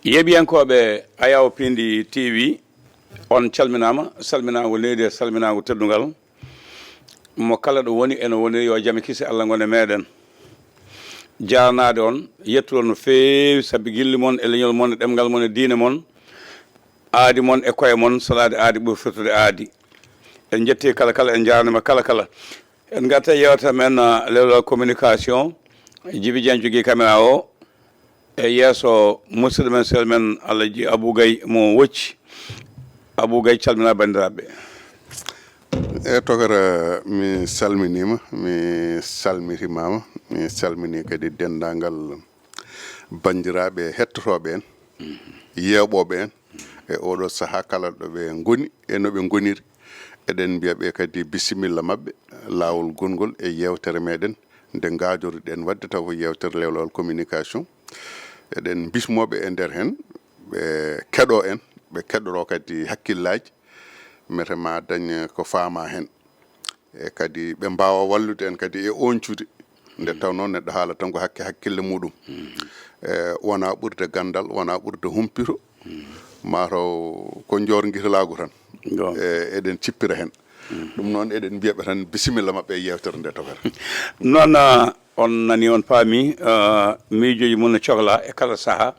yeɓiyankoɓe Ayaw Pindi TV on calminama salminago leydi e salminago teddugal mo kala ɗo woni ene woni yo jaami kisi Allah gone meɗen jarnade on yettuɗon no feewi saabi gilli moon e leñol moon e ɗemgal moon e diine moon aadi moon e koye moon salade aadi ɓuri firtude aadi en jetti kala kala en jarnima kala kala en garta yewta men lewla communication Djiby Dieng jogui caméra o e yesso musidɗo men sel men Allah ji Abou Gaye mo wocci Abou Gaye calmina bandiraɓe e togora mi salminima mi salmitimama mi salmini kadi dendagal bandiraɓe hettotoɓe en yewɓoɓe en e oɗo saaha kala ɗoɓe goni e noɓe goniri eɗen mbiyaɓe kadi bisimilla mabɓe lawol gongol e yewtere meɗen nde gajoriɗen wadde taw ko yewtere lewlawol communication eɗen bismoɓe e nder hen ɓe keɗo en ɓe keɗoro kadi hakkillaji metema dañ ko faama hen e kadi ɓe mbawa wallude en kadi e oncude nde tawno neɗɗo haala tan ko hakkille muɗum wona ɓurde gandal wona ɓurde humpito mataw ko jorguitalago tan eɗen cippira hen ɗum noon eɗen mbiyaɓe tan bisimilla mabɓe e yewtere nde togata noon on nani on paami miijoji mum no cohla e kala saaha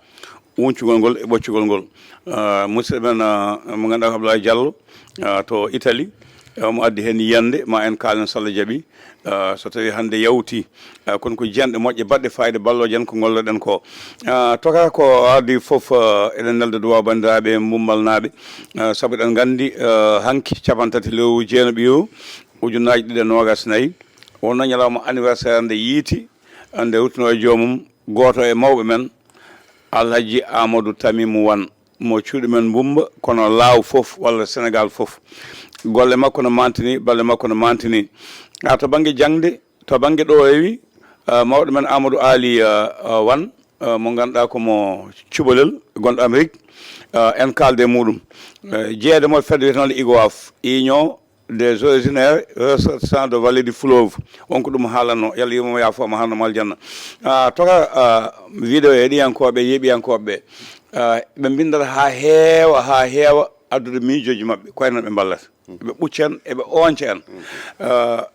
wuncugol ngol e ɓoccugol ngol musidɗo men mo ganduɗa ko Abdoulaye Diallo to Italie mo addi hen yiyande ma en kalen so Allah jaaɓi so tawi hande yawti kono ko jiyanɗe moƴƴe baɗɗe fayida balloje en ko golloɗen ko toka ko ardi foof eɗen nelde duwaw bandiraɓe mummal naɓe saabu eɗen gandi hanki capantati lewru jeenaɓiyo ujunnaji ɗiɗi e nogas nayyi wonno ñalawma anniversaire nde yiiti nde rutino e joomum goto e mawɓe men Alhaji Amadou Tamimou Wane mo cuuɗi men Bumba kono laaw fof walla Sénégal fof golle makko no mantini balle makko no mantini to banggue jangde to banggue ɗo rewi mawɗo men Amadou Ali Wane mo ganduɗa komo cuɓolel gonɗo Amérique en kalde muɗum jeeyede mo fedde wiyetenoɗo IGOAF union des originaires ressortissants de vallée du fleuve wonko ɗum haalanno yalla yimomo yaafo mo haalno aljanna toka vidéo e heɗiyankoɓe yeeɓiyankoɓe ɓe bindata ha heewa addude miijoji mabɓe koyno ɓe ballata ɓe ɓucca en eɓe onca en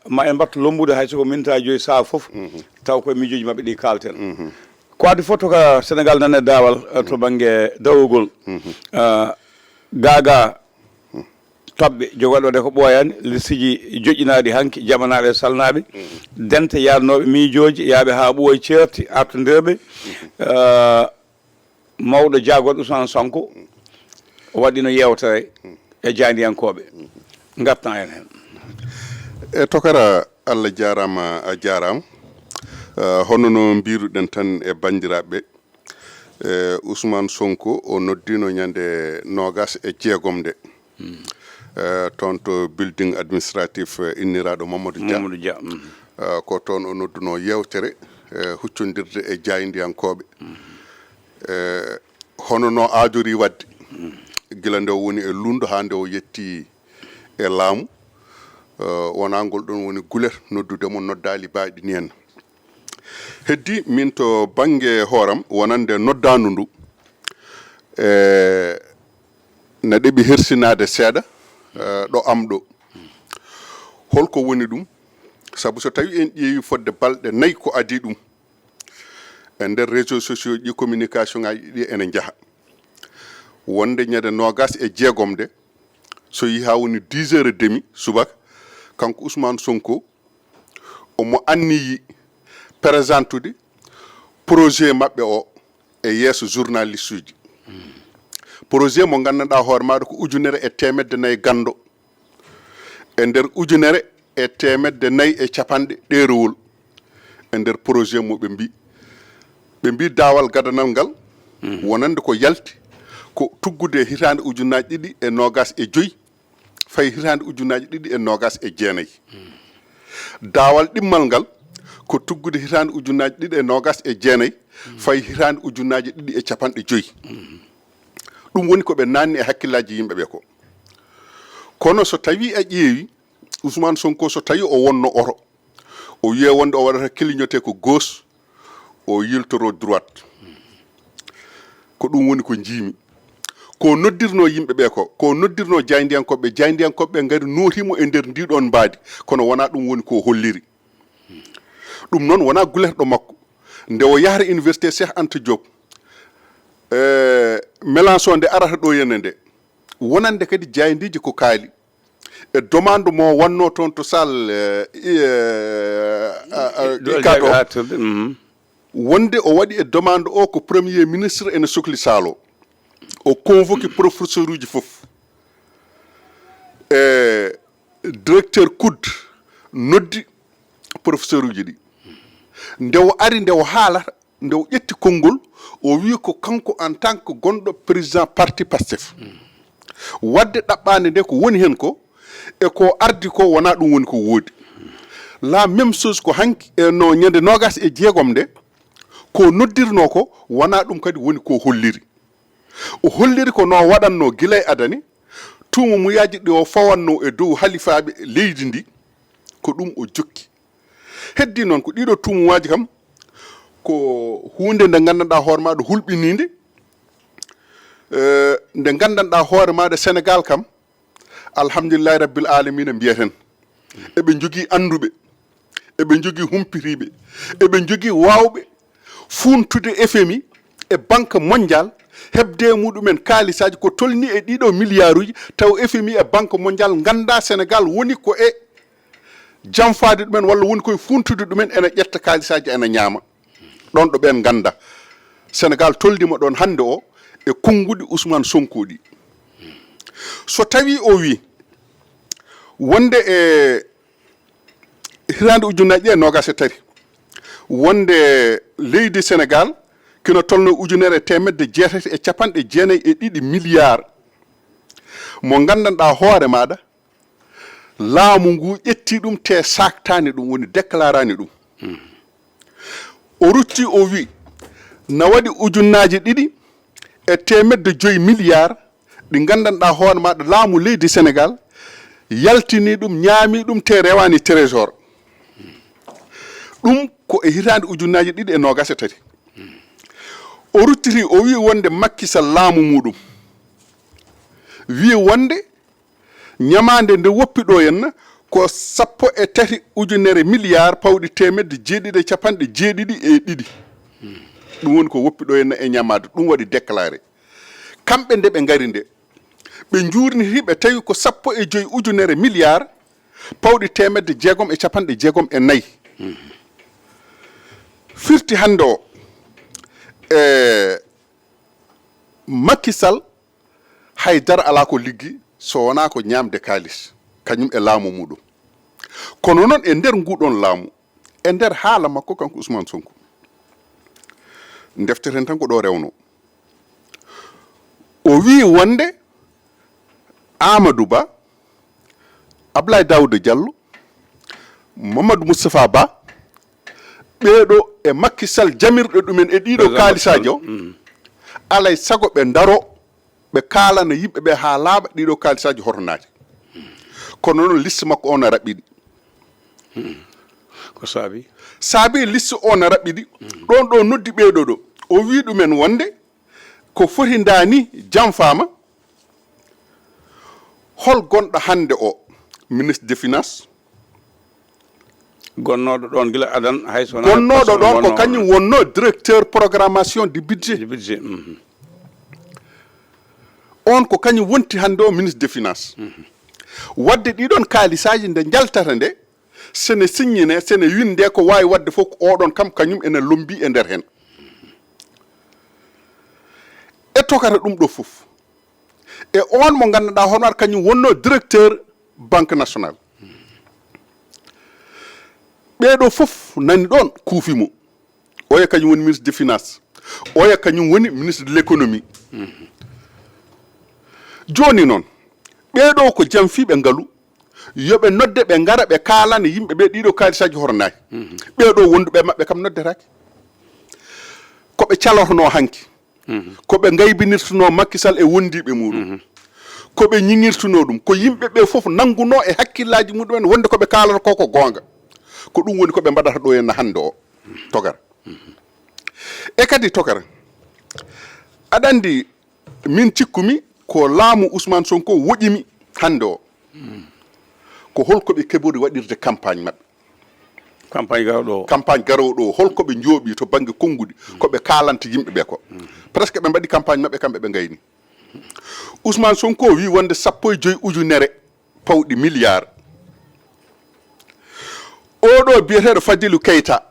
ma en mbatto lombude hay soko minta joyi saha foof taw koye miijoji mabɓe ɗi kalten ko adi fof to ka Sénégal nane dawal to banggue dawugol gaga toɓɓe jogoɗo de ko ɓooyani listiji joƴƴinaɗi hanki jamanaɓe e salnaɓe dente yarnoɓe miijoji yaaɓe ha ɓooyi ceerti artodirɓe mawɗo jaagoɗo Ousmane Sonko waɗino yewtere e jandiyankoɓe gartan en hen e tokara Allah jarama a jarama hono no mbiruɗen tan e bandiraɓe Ousmane Sonko o noddino ñande nogas e jeegom nde toon to building administratif inniraɗo Mamadou Dia ko toon o nodduno yewtere huccodirde e jaydiyankoɓe hono no aajori wadde gila nde o woni e lundo ha nde o yetti e laamu wona ngol ɗon woni gulet noddudemo noddali baaɗi ni henna heddi min to banggue hooram wonande noddanu ndu ne ɗeɓi hersinade seeɗa ɗo am ɗo holko woni ɗum saabu so tawi en ƴeewi fodde balɗe 4 ko adi ɗum e nder réseaux sociaux ɗi communication ngaji ɗi ene jaaha wonde ñande nogas e jeegom nde so yi ha woni 10h30 subaka kanko Ousmane Sonko omo anniyi présentude projet mabɓe o e yeeso journaliste uji projet mo gandanɗa hoore maɗa ko 1,4 gando e nder 1,4 e capanɗe ɗerowol e nder projet mo ɓe mbi dawal gadanal ngal wonande ko yalti ko tuggude hitande ujunaji 2,25 fayi hitande ujunaji 2,29 dawal ɗimmal ngal ko tuggude hitande ujunaji 2,29 fayi hitande ujunaji 2,50 ɗum woni ko ɓe nanni e hakkillaji yimɓeɓe ko kono so tawi a ƴeewi Ousmane Sonko so tawi o wonno oto o wiye wonde o waɗata clignoté ko gauche o yiltoro droite ko ɗum woni ko jiimi ko noddirno yimɓe ɓe ko noddirno jayndiyankoɓe ngari notimo e nder ndiɗon mbaadi kono wona ɗum woni ko holliri ɗum noon wona gulerɗo makko nde o yahata université Cheikh Anta Diop Mélenchon nde arata ɗo yenne nde wonande kadi jayndiji ko kaali e demande mo wonno toon to salle ikato wonde o waɗi e demande o ko premier ministre ene sohli saalo o convoqué professeur uji fof directeur COUD noddi professeur uji ɗi nde o ari nde o haalata nde o ƴetti konngol o wi ko kanko en tant que gonɗo président parti Pastef wadde ɗaɓɓande nde ko woni hen ko e ko ardi ko wona ɗum woni ko woodi la même chose ko hanki no ñande nogas e jeegom nde ko noddirno ko wona ɗum kadi woni ko holliri o holliri ko no waɗanno gila e adani tuuma muyaji ɗi o fawanno e dow halifaɓe leydi ndi ko ɗum o jokki heddi noon ko ɗiɗo tuumuwaji kam ko hunde nde gandanɗa hoore maɗa hulɓinide nde gandanɗa hoore maɗa Sénégal kam alhamdulillahi rabbil alamina mbiyeten eɓe jogui anduɓe eɓe jogui humpitiɓe eɓe jogui wawɓe funtude FMI e banque mondial hebde muɗumen kaalisaji ko tolni e ɗiɗo milliard uji taw FMI e banque mondial ganda Sénégal woni ko e jamfade ɗumen walla woni koye funtude ɗumen ene ƴetta kaalisaji ene ñaama ɗon ɗo ɓen ganda Sénégal toldima ɗon hande o e konnguɗi Ousmane Sonko ɗi so tawi o wi wonde e hirande ujunnaje ɗi e nogas e tati wonde leydi Sénégal kino tolno ujunere temedde jeetati e capanɗe jeenayyi e ɗiɗi milliard mo gandanɗa hoore maɗa laamu ngu ƴetti ɗum te saktani ɗum woni déclarani ɗum o rutti o wi na waɗi ujunnaje ɗiɗi e temedde 5 milliard ɗi gandanɗa hoore maɗa laamu leydi Sénégal yaltini ɗum ñaami ɗum te rewani trésor ɗum ko e hitande ujunnaje ɗiɗi e nogas e tati o ruttiti o wi wonde Macky Sall laamu muɗum wi wonde ñamande nde woppi ɗo henna ko 13 ujunere milliard pawɗi temedde jeeɗiɗi e capanɗe jeeɗiɗi e ɗiɗi ɗum woni ko woppi ɗo henna e ñamade ɗum waɗi déclaré kamɓe nde ɓe ngari nde ɓe jurniti ɓe tawi ko 15 ujunere milliard pawɗi temedde jeegom e capanɗe jeegom e nayyi firti hande o Macky Sall haydara ala ko liggi so wona ko ñamde kalis kañum e laamu muɗum kono noon e nder nguɗon laamu e nder haala makko kanko Ousmane Sonko defteten tan ko ɗo rewno o wi wonde Amadou Ba Abdoulaye Daouda Diallo Mamadou Moustapha Ba ɓeɗo e Macky Sall jamirɗo ɗumen e ɗiɗo kaalisaji o alay sago ɓe daro ɓe kaalana yimɓeɓe ha laaɓa ɗiɗo kaalisaji hornaji kono noon liste makko o no raɓɓiɗi ko saabi liste o no raɓɓiɗi ɗon ɗo noddi ɓeɗo ɗo o wi ɗumen wonde ko foti dani janfama hol gonɗo hande o ministre des finances gonnoɗo ɗon gila adan hay sona gonnoɗo ɗon ko kañum wonno directeur programmation du budget on ko kañum wonti hande o ministre des finances wadde ɗiɗon kaalisaji nde jaltata nde sene signine sene winde ko wawi wadde fof oɗon kam kañum ene lombi e nder hen e tokata ɗum ɗo fof e on mo ganduɗa honoar kañum wonno directeur banque nationale ɓeɗo fof nani ɗon kuufimo oya kañum woni ministre des finances oya kañum woni ministre de l'économie joni noon ɓeɗo ko jamfiɓe ngaalu yoɓe nodde ɓe ngara ɓe kaalana yimɓe ɓe ɗiɗo kaalisaji hornayi ɓeɗo wonduɓe maɓɓe kam noddetake koɓe calotono hanki koɓe gaybinirtuno Macky Sall e wondiɓe muɗum koɓe ñiŋirtuno ɗum ko yimɓe ɓe fof nanguno e hakkillaji muɗumen wonde koɓe kaalata koko gonga ko ɗum woni koɓe mbaɗata ɗo henna hande o togara e kadi togara aɗa andi min cikkumi ko laamu Ousmane Sonko woƴimi hande o ko holko ɓe keɓori waɗirde campagne maɓɓe campagne garowo ɗo holko ɓe jooɓi to banggue konngudi koɓe kalanta yimɓe ɓe ko presque ɓe mbaɗi campagne maɓɓe kamɓe ɓe gayni Ousmane Sonko wi wonde 15 ujunere pawɗi milliard oɗo biyeteɗo Fadilou Keita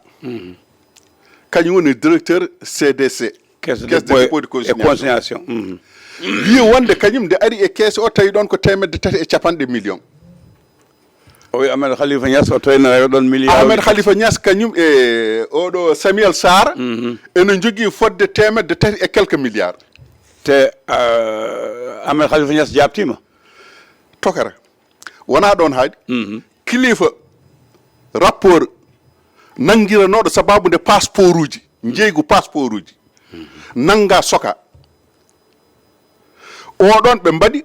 kañum woni directeur CDC caisse de dépôt et consignation wi wonde kañum nde ari e caisse o tawi ɗon ko 350 millions o wi Ahmed Khalifa Niass o toynoyo ɗon milliard Ahmed Khalifa Niass kañum e oɗo Samuel Sarr ene jogui fodde 3 et quelques milliards te Ahmed Khalifa Niass jabtima tokara wona ɗon haaɗi kilifa rapport nanguiranoɗo sababude passeport uji jeygu passeport uji nanga soka oɗon ɓe mbaɗi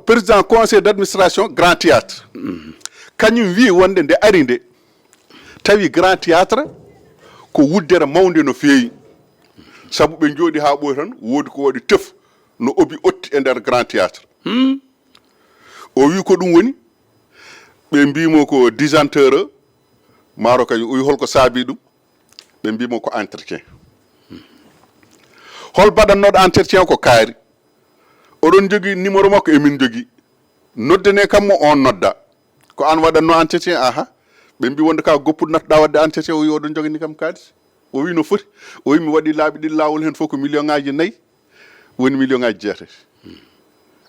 président conseil d' administration grand théâtre kañum wi wonde nde ari nde tawi grand théâtre ko wuddere mawde no feewi saabu ɓe jooɗi ha ɓoy tan woodi ko waɗi teuf no obi otti e nder grand théâtre o wi ko ɗum woni ɓe mbimo ko disanteur maaro kañum o wi holko saabi ɗum ɓe mbimo ko entretien hol baɗannoɗo entretien ko kaari oɗon jogui numéro makko emin jogui noddane kammo on nodda ko an waɗanno entretien aha ɓe mbi wonde ka goppuɗo nattoɗa wadde entretien o wi oɗon jogani kam kalis o wi no foti o wi mi waɗi laaɓi ɗiɗi lawol hen fof ko million ngaji 4 woni million ngaji 6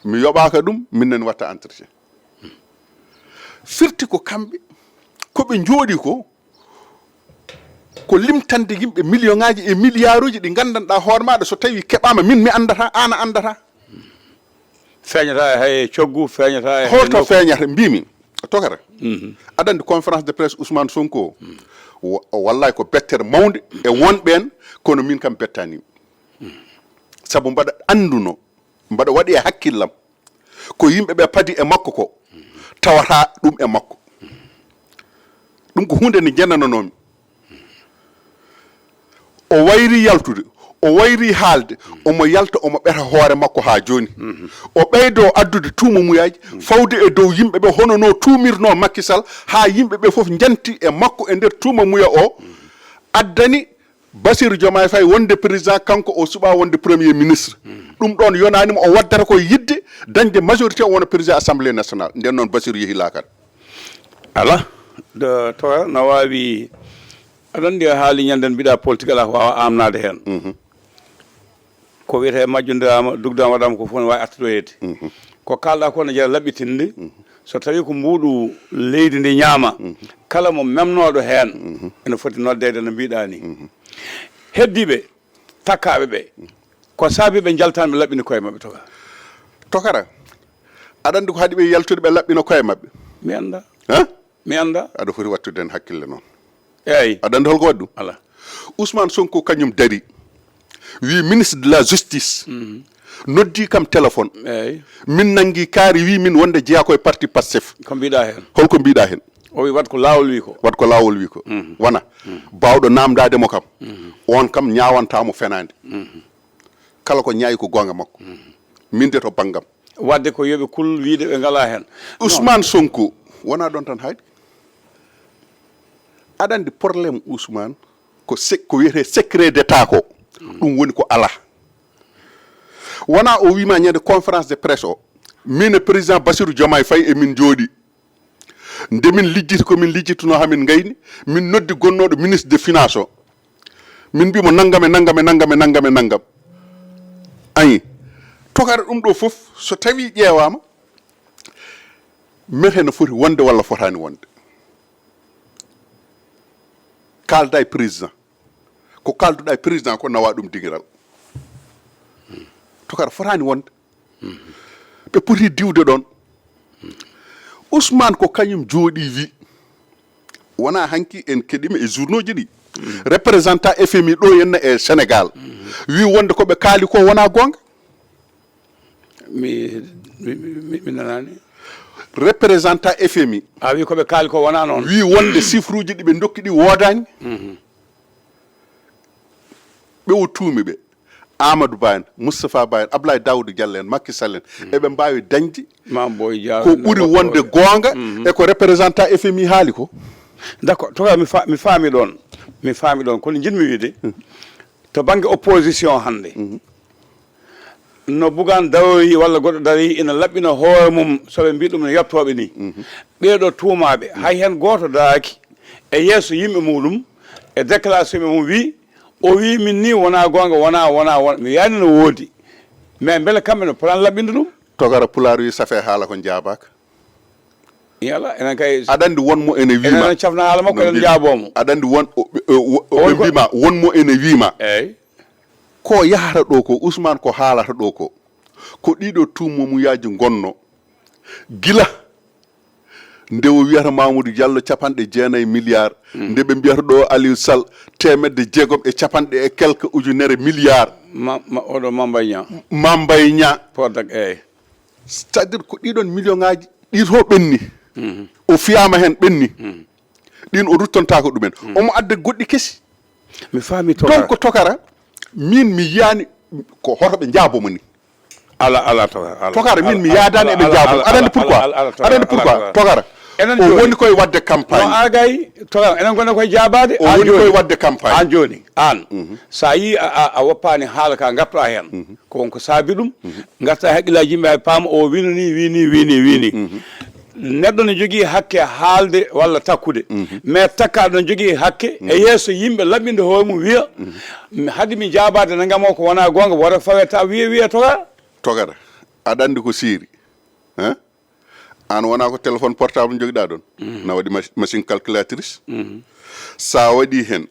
mi yoɓaka ɗum minnen watta entretien firti ko kamɓe koɓe jooɗi ko limtande yimɓe million ngaji e milliard uji ɗi gandanɗa hoore maɗa so tawi keɓama min mi andata an a andata feeñata hay coggu feeñata e holto feeñata mbimi tokara aɗa andi conférence de presse Ousmane Sonko wallay ko bettere mawde e wonɓen kono min kam bettanima saabu mbaɗa anduno mbaɗa waɗi e hakkillam ko yimɓeɓe paadi e makko ko tawata ɗum e makko ɗum ko hunde nde jennanonomi o wayri yaltude o wayri haalde omo yalta omo ɓeta hoore makko ha joni o ɓeydo addude tuuma muyaji fawde e dow yimɓeɓe hono no tuumirno Macky Sall ha yimɓeɓe foof janti e makko e nder tuuma muya o addani Bassirou Diomaye Faye wonde président kanko o suɓa wonde premier ministre ɗum ɗon yonanima o waddata koye yidde dañde majorité o wona président assemblée nationale nden noon Bassirou yeehi laakar ala to no wawi aɗa andi haali ñanden mbiɗa politique ala ko wawa amnade hen ko wiyete majjodira dugdama waɗama ko fof ne wawi artoyede ko kalɗa ko ne jeeya laɓɓitinde so tawi ko mbuɗu leydi ndi ñaama kala mo memnoɗo hen ene foti noddede no mbiɗa ni heddiɓe takkaɓe ɓe ko saabi ɓe jaltani ɓe laɓɓini koye mabɓe tokara aɗa andi ko haɗi ɓe yaltude ɓe laɓɓino koye mabɓe mi anda mi anda aɗa foti wattude hen hakkille noon eyyi aɗa andi holko waɗi ɗum ala Ousmane Sonko kañum dari wi ministre de la justice noddi kam téléphone eyyi min nangui kaari wi min wonde jeeya koye parti Pastef ko mbiɗa hen holko mbiɗa hen o wi wat ko lawol wi ko wat ko lawol wi ko wona bawɗo namdademo kam on kam ñawantamo fenade kala ko ñaayi ko gonga makko min de to banggam wadde ko yooɓe kul wiide ɓe ngala hen Ousmane Sonko wona ɗon tan haydi aɗa andi probléme Ousmane ko wiyete secret d'état ko ɗum woni ko ala wona o wima ñande conférence de presse o min e président Bassirou Diomaye Faye emin jooɗi nde min lijjiti komin lijjituno hamin gayni min noddi gonnoɗo ministre de finance o min mbimo naggam e naggam e naggam e naggam e naggam ayi tokara ɗum ɗo foof so tawi ƴeewama mete no foti wonde walla fotani wonde kalda e président ko kalduɗa e président ko nawa ɗum dingiral tokara fotani wonde ɓe poti diwde ɗon Ousmane ko kañum jooɗi wi wona hanki en keɗima e journaux ji ɗi représentant FMI ɗo henna e Sénégal wi wonde koɓe kaali ko wona gonga mi nanani représentant FMI a wi koɓe kaali ko wona noon wi wonde chiffre uji ɗi ɓe dokki ɗi woodani ɓe o tuumi ɓe Amadou Ba en Moustapha Ba en Abdoulaye Daouda Diallo en Macky Sall en eɓe mbawi dañde ko ɓuuri wonde goonga e ko représentant FMI haali ko d' accord toka mi faami ɗon kono jinmi wiide to banggue opposition hannde no Bougane dawoyi walla goɗɗo dari ina laɓɓina hoore mum soɓe mbi ɗum no yettoɓe ni ɓeeɗo tuumaɓe hay hen goto daraki e yeeso yimɓe muɗum e déclaration mum o wi min ni wona gonga wona mi yani no woodi mais beele kamɓe no plan laɓɓinde ɗum togara pulaar wi safe haala ko jaabaka yala enen kay aɗa andi wonmo ene wiima enen cafna haala makko enen jaabomo aɗa andi ɓe mbima wonmo ene wiima eyyi ko yahata ɗo ko Ousmane ko haalata ɗo ko ɗiɗo tummomuyaji gonno gila nde o wiyata Mamoudou Diallo 90 milliards nde ɓe mbiyata ɗo Aliou Sall 600 et quelques ujunere milliards oɗo Mambay Niang Prodac eyyi c'est à dire ko ɗiɗon million ngaji ɗito ɓenni o fiyama hen ɓenni ɗin o ruttontako ɗumen omo adda goɗɗi kesi mi faami donc tokara min mi yiyani ko hotoɓe jaabomo ni ala tokara min mi yaadani eɓe jaabomo aɗa andi pourquoi tokara o woni koye wadde campagne no agay tokara enen gonno koye jaabade o woni koye wadde campagne an joni an sa yi a woppani haala ka gartoɗa hen ko wonko saabi ɗum garta haqqillaji yimɓe paama o wini neɗɗo ne jogui hakke haalde walla takkude mais takkaɗo ne jogui hakke e yeeso yimɓe laɓɓinde hoore mum wiya haade mi jaabade nagam o ko wona gonga woto faweta wiya togara aɗa andi ko siiri an wona ko téléphone portable joguiɗa ɗon na waɗi machine calculatrice sa waɗi hen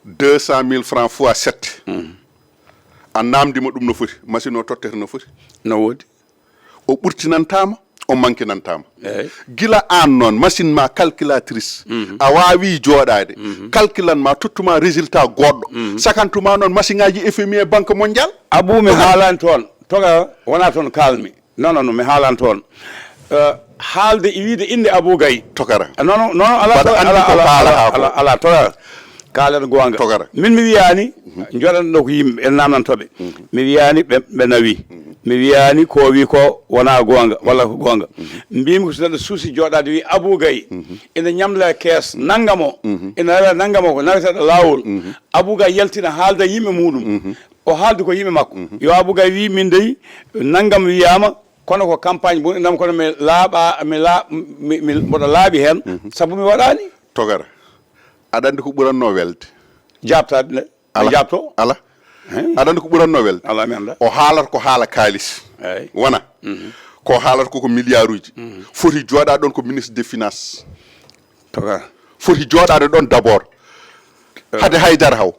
200 000 francs fois 7 a namdima ɗum no foti machine o tottete no foti no woodi o ɓurtinantama o manquinantama gila an noon machine ma calculatrice a wawi jooɗade calculan ma tottuma résultat goɗɗo sakantuma noon machine ngaji FMI e banque mondial abou mi haalani toon toga wona toon kalmi non mi haalani toon haalde wiide inde Abou Gaye tokara non ala togara kaalen gonga togara min mi wiyani joɗanɗo ko yimɓe en namdantoɓe mi wiyani ɓe nawi mi wiyani ko wi ko wona gonga walla ko gonga mbimi ko so neɗɗo suusi joɗade wi Abou Gaye ina ñamla kees naggamo ina rewa naggamo ko naweteɗo lawol Abou Gaye yaltina haalda yimɓe muɗum o haaldi ko yimɓe makko yo Abou Gaye wi min dey naggam wiyama kono ko campagne bu nam kono mboɗo laaɓi hen saabu mi waɗani togara aɗa andi ko ɓuranno welde jabtade jabto ala aɗa andi ko ɓuranno welde ala mi anda o haalata ko haala kalis wona ko haalata koko milliard uji foti jooɗade ɗon ko ministre des finances togara foti jooɗade ɗon d' abord hade haydara haw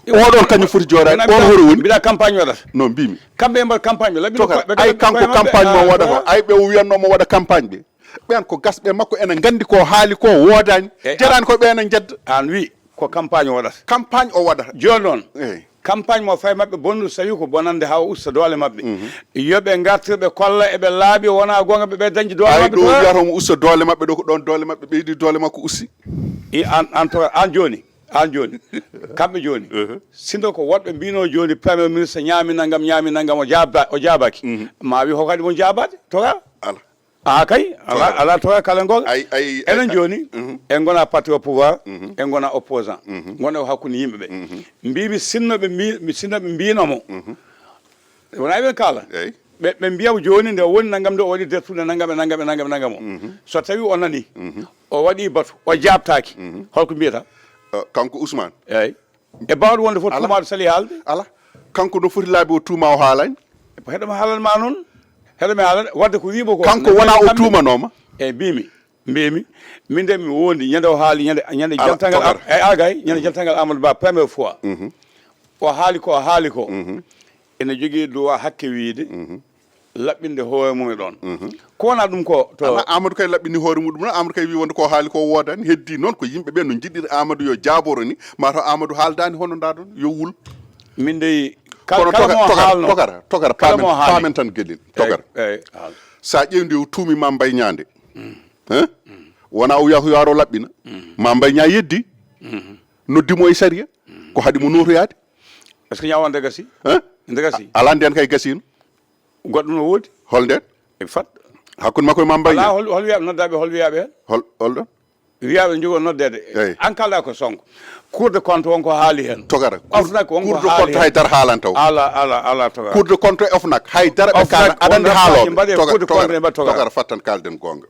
oɗon kañum foti jooɗade on hoto woni mbiɗa campagne waɗata non mbimi kamɓe mbaɗa campagne ɓe ay kanko campagne mo waɗata ay ɓe wiyannomo waɗa campagne ɓe ɓen ko gasɓe makko ene gandi ko haali ko woodani jarani ko ɓen jedda an wi ko campagne o waɗata campagne o waɗata joni noon campagne mo fayi mabɓe bonnude so tawi ko bonande ha usta doole mabɓe yoɓe gartirɓe kolla eɓe laaɓi wona gonga ɓe dañji doole mabɓe ɗo wiyatomo usta doole mabɓe ɗo ko ɗon doole mabɓe ɓeydi doole makko ussi an joni kamɓe joni sindo ko woɗɓe mbino joni premier ministre ñaami naggam o jaabaki ma wi hokadi won jaabade toga ala kay ala toga kala gonga enen joni en gona parti au pouvoir en gona opposant gona ko hakkude yimɓeɓe mbimi sinnoɓe mbinomo wona ɓen kala ɓe mbiyamo joni nde o woni naggam nde o waɗi dettude naggam o so tawi o nani o waɗi batu o jabtaki holko mbiyata kanko Ousmane eyyi e bawɗo wonde fof tumaɗo sali haalde ala kanko no foti laabi o tuuma o haalani heɗomi haalanma noon heɗomi haalana wadde ko wimo ko kanko wona o tuumanoma eyyi mbimi min de mi wondi ñande o haali ñande jaltangal ñande jaltangal Amadou Ba première fois o haali ko ene jogui droit hakke wiide laɓɓinde hoore mum e ɗon ko wona ɗum ko to Amadou kay laɓɓini hoore muɗum noon Amadou kay wi wonde ko haali ko woodani heddi noon ko yimɓe ɓe no jiɗɗiri Amadou yo jaaboro ni mataw Amadou haaldani hono nda ɗon yo wul min de togara pamen tan gueɗel togara sa ƴewndi o tuumi Mame Mbaye Niang nde wona o wiya ko yaro laɓɓina Mame Mbaye Niang yeddi noddimo e saria ko haɗimo notoyade est ce que ñawande gasi nde gasi ala nden kay gasino goɗɗo no woodi holnden e fat hakkude makko e Mame Mbaye ala hol wiyaɓe noddaɓe hol wiyaɓe hen holɗon wiyaɓe jogo noddede Eyi. an kalɗa ko Sonko cour de compte wonko haali hen togara OFNAC wonko cour de haali compte hen haydara haalan taw ala togara cour de compte e OFNAC haydara ɓe OFNAC kaala aɗa andi wonno mbaɗe cour de compte ne mbaɗa togara togara fattan kalden gonga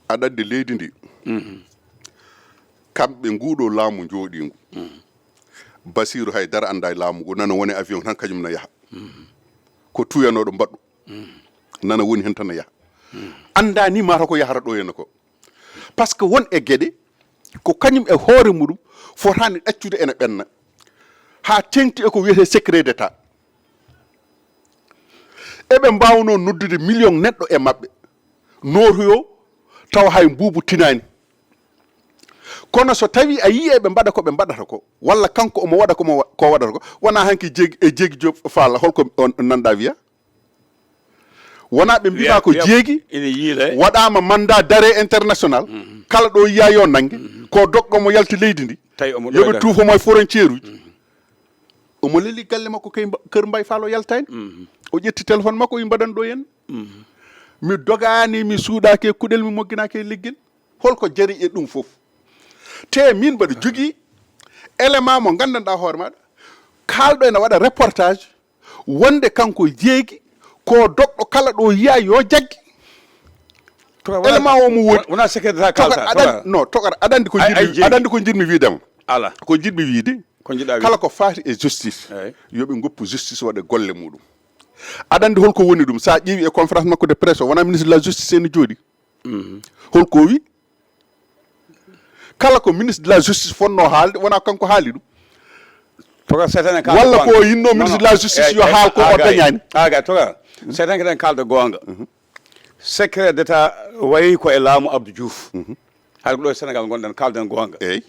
aɗa andi leydi ndi kamɓe nguuɗo laamu jooɗi ngu Basiru Haydara anda e laamu ngu nana woni avion tan kañum no yaha ko tuyanoɗo mbaɗɗu nana woni hen tan no yaha anda ni mata ko yahata ɗo henna ko par ce que won e gueɗe ko kañum e hoore muɗum fotani ɗaccude ene ɓenna ha tengti e ko wiyete secret d'état eɓe mbawno noddude million neɗɗo e maɓɓe notoyo taw hay mbuubu tinani kono so tawi a yii eɓe mbaɗa ko ɓe mbaɗata ko walla kanko omo waɗa ko waɗata ko wona hanki jeegi Diop Fall holko nanɗa wiya wona ɓe mbima ko jeegi ina yiile waɗama mandat d'arrêt international kala ɗo yiya yo nanggue ko doƴɗomo yalti leydi ndi tawi omo yoɓe tuufomo e frontiére uji omo leeli galle makko kay Kër Mbaye Fall o yaltani o ƴetti téléphone makko wi mbaɗan ɗo henna mi dogani mi suuɗaki e kuɗel mi mogginaki e leggel holko jari e ɗum foof te min mbaɗa jogui élément mo gandanɗa hoore maɗa kalɗo ene waɗa reportage wonde kanko jeegi ko doƴɗo kala ɗo yiya yo jaggi élément o mo woodi wona secret d'état kalta non togara aɗa andi ko jiɗmi aɗa andi ko jiɗmi wiidema ala ko jiɗmi wiide ko jiɗa kala ko faati e justice Eyi. yoɓe goppu justice waɗa golle muɗum aɗa andi holko woni ɗum sa ƴeewi e conférence makko de presse o wona ministre de la justice ene jooɗi holko wi kala ko ministre de la justice fonno haalde wona kanko haali ɗum toga setane kalda walla ko yinno ministre de la justice yo haal ko o dañani aga toga setane keden kalda gonga secret d'état wayi ko e laamu Abdou Diouf hay ɗo e Sénégal gonɗen kalden gonga eyyi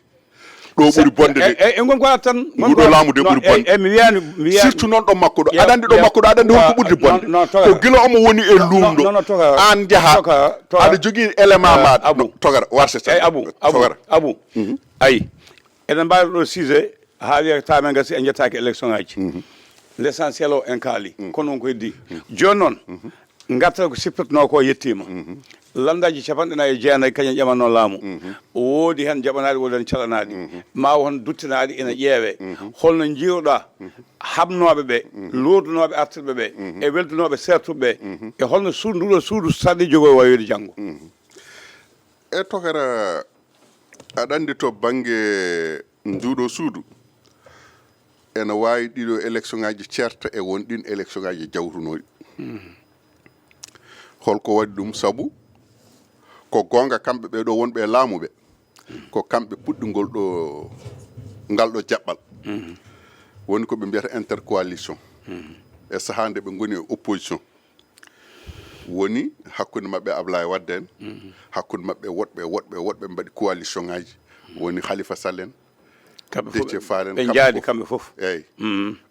ɗo ɓuuri bonde de e gon ko tan nguɗo laamu de ɓuuri bonde e mi wiyani surtout noon ɗo makko ɗo aɗa andi ɗo makko ɗo aɗa andi holko ɓurdi bonde ko gila omo woni e lumɗo an jaaha aɗa jogui élément maɗa togara warse tan abou ayi eɗen mbawi ɗo sujet ha wiya tamen gasi en jettaki élection ngaji l' essentiel o en kaali kono won ko heddi joni noon gartal ko sippirtano ko yettima landaji capanɗe nayyi e jeenayyi kañum ƴemanno laamu woodi hen jaɓanaɗi woodi hen calanaɗi ma won duttinaɗi ina ƴeewe holno jiiruɗa habnoɓe ɓe lordunoɓe artirɓe ɓe e weldunoɓe sertuɓe ɓe e holno suudu nduɗo suudu sarɗi jogoy wayoyde janggo e tokara aɗa andi to banggue nduɗo suudu ene wawi ɗiɗo élection ngaji certa e won ɗin élection ngaji jawtunoɗi holko waɗi ɗum saabu ko gonga kamɓe ɓe ɗo wonɓe e laamuɓe ko kamɓe puɗɗigol ɗo ngal ɗo jaɓɓal woni ko ɓe mbiyata intercoalition e saaha nde ɓe goni e opposition woni hakkude mabɓe Ablaye Wade en hakkude mabɓe woɗɓe mbaɗi coalition ngaji woni Khalifa Sall en Déthié Fall en ɓe jaadi kamɓe foof eyyi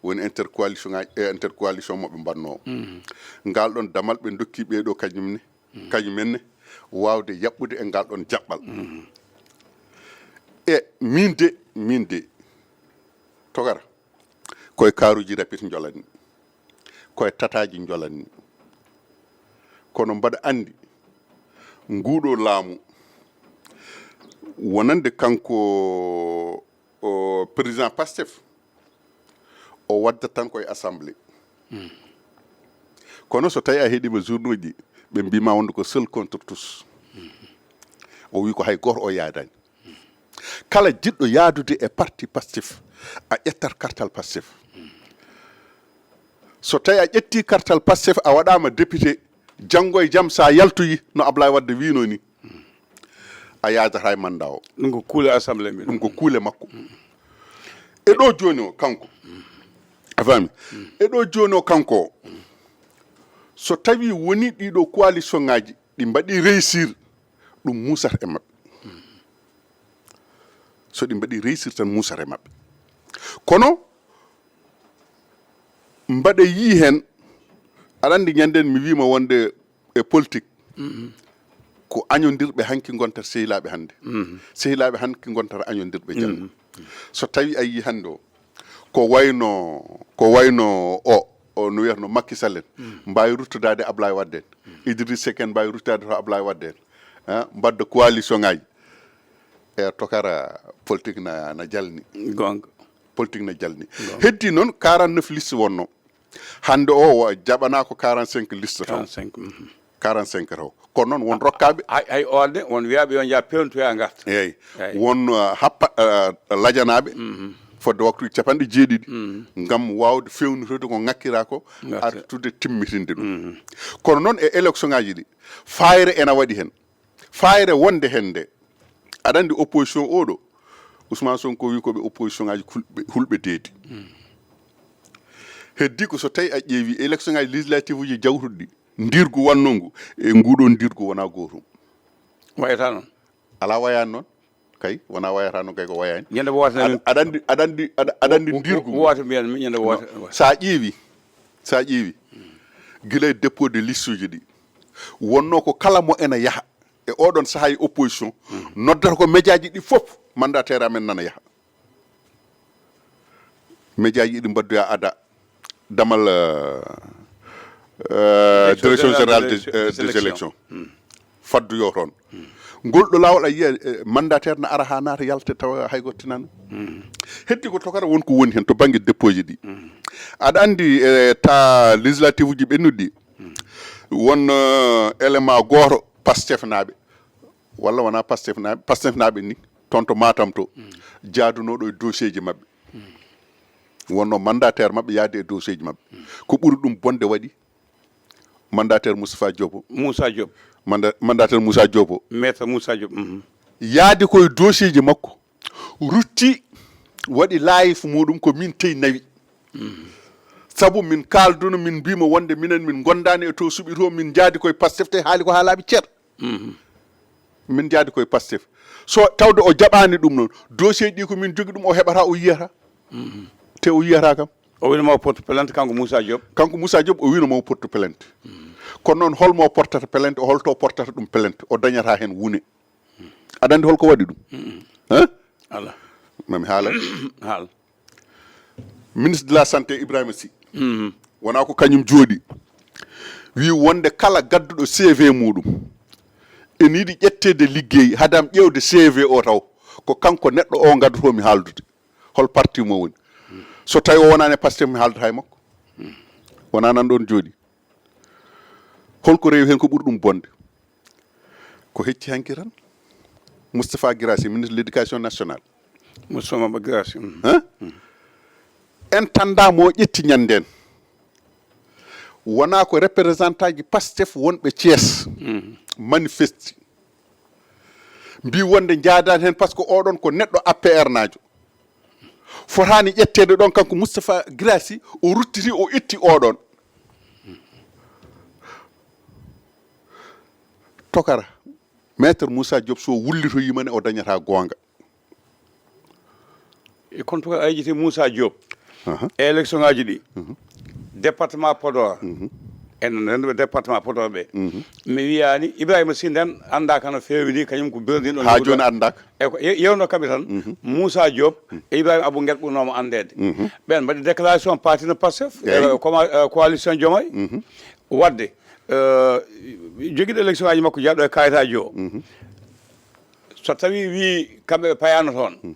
woni intercoalition ngaji intercoalition moɓe mbanno ngal ɗon damal ɓe dokki ɓeɗo kañumenne wawde yaɓɓude e ngal ɗon jaɓɓal e min de togara koye karuji rapide jolanni koye tataji jolanni kono mbaɗa andi nguɗo laamu wonande kanko président Pastef o wadda tan koye assemblée kono so tawi a heeɗima journaux ji ɓe mbima wonde ko seul contre tous o wi ko hay goto o yaadani kala jiɗɗo yaadude e parti Pastef a ƴettat kartal Pastef so tawi a ƴetti kartal Pastef a waɗama député janggo e jaam sa yaltoyi no Ablaye Wade wino ni a yaadata e mandat o ɗum ko kuule assemblée mbi ɗum ko kuule makko e ɗo joni o kanko a faami e ɗo joni o kanko o so tawi woni ɗiɗo coalition ngaji ɗi mbaɗi réussir ɗum musata e mabɓe so ɗi mbaɗi réussir tan musata e mabɓe kono mbaɗa yi hen aɗa andi ñanden mi wima wonde e politique ko añodirɓe hanki gontata sehilaɓe hannde sehilaɓe hanki gontata añodirɓe jango so tawi a yi hannde o ko wayno o no wiyatno Macky Sall en mbawi ruttudade Ablaye Wade en Idriss Seck en mbawi ruttudade to Ablaye Wade en mbadda coalition ngaji e tokara politique na jalni gonga politique na jalni heddi noon 49 liste wonno hande o jaɓana ko 45 liste taw 45 taw kono noon won rokkaɓe hay olde won wiyaɓe yo jaa pewntoya garta eyyi won happa lajanaɓe fodde waktuji capanɗe jeeɗiɗi ngam wawde fewnitode ko ngakkira ko artude timmitinde ɗum kono noon e élection ngaji ɗi fayre ena waɗi hen fayre wonde hen nde aɗa andi opposition oɗo Ousmane Sonko wi koɓe opposition ngaji hulɓe deedi heddi ko so tawi a ƴeewi élection ngaji législative uji jawtuɗi ɗi ndirgu wannongu e nguɗon ndirgu wona gotum wayata noon ala wayani noon kay wona wayata noon kay ko wayani ñande woota aɗa andi ndirgu woota mbiyan mi ñande woota sa ƴeewi guila e dépôt de liste uji ɗi wonno ko kala mo ena yaaha e oɗon saaha e opposition noddata ko média ji ɗi fof mandataire amen nana yaaha média ji ɗi mbaddoya ada damal direction générale des élections fadduyo toon ngol ɗo lawol a yiya mandataire na ara ha naata yalta tawa hay goto tinano heddi ko tokara wonko woni hen to banggue dépôt ji ɗi aɗa andi ta législative uji ɓennuɗi won élément goto Pastef naɓe walla wona Pastef naɓe ni toon to Matam to jaadunoɗo e dossier ji mabɓe wonno mandataire mabɓe yaade e dossier ji mabɓe ko ɓuri ɗum bonde waɗi mandataire Moussa Diop mandataire Moussa Diop maître Moussa Diop yaade koye dossier ji makko rutti waɗi layif muɗum ko min teyi nawi saabu min kalduno min mbima wonde minen min gondani e to suɓi to min jaadi koye Pastef te haali ko haalaɓe ceer min jaadi koye Pastef so tawde o jaɓani ɗum noon dossier ɗi ko min jogui ɗum o heɓata o yiyata te o yiyata kam o winoma porte plainte kanko Moussa Diop o winoma porte plainte kono noon holmo portata plainte o holto portata ɗum plainte o dañata hen wune aɗa andi holko waɗi ɗum ala mami haala haala ministre de la santé Ibrahima Sy wona ko kañum jooɗi wi wonde kala gadduɗo CV muɗum ene yiiɗi ƴettede ligguey hadam ƴewde CV o taw ko kanko neɗɗo o gaddotomi haaldude hol parti mo woni so tawi o wonani Pastef mi haaldata e makko wona nan ɗon jooɗi holko rewi hen ko ɓuri ɗum bonde ko hecci hanki tan Moustapha Guirassy ministre de l'éducation nationale Moustapha Guirassy en tandamo ƴetti ñanden wona ko représentant ji Pastef wonɓe Thiès manifesti mbi wonde jaadani hen par ce que oɗon ko neɗɗo APR najo fotani ƴettede ɗon kanko Moustapha Guirassy o ruttiti o itti oɗon tokara maître Moussa Diop so wullitoyimane o dañata gonga e kono toka ayjiti Moussa Diop élection ngaji ɗi département Podor en renduɓe département Podor ɓe mi wiyani Ibrahima Sy nden andaka no fewi ni kañum ko birdin ɗon ha joni andaka e ko yewno kamɓe tan Moussa Diop e Ibrahima Abou Nguel ɓurnoma andede ɓen mbaɗi déclaration parti no Pastef coalition Diomaye wadde joguiɗo élection ngaji makko jaaɗo e kayitaji o so tawi wi kamɓe ɓe payano toon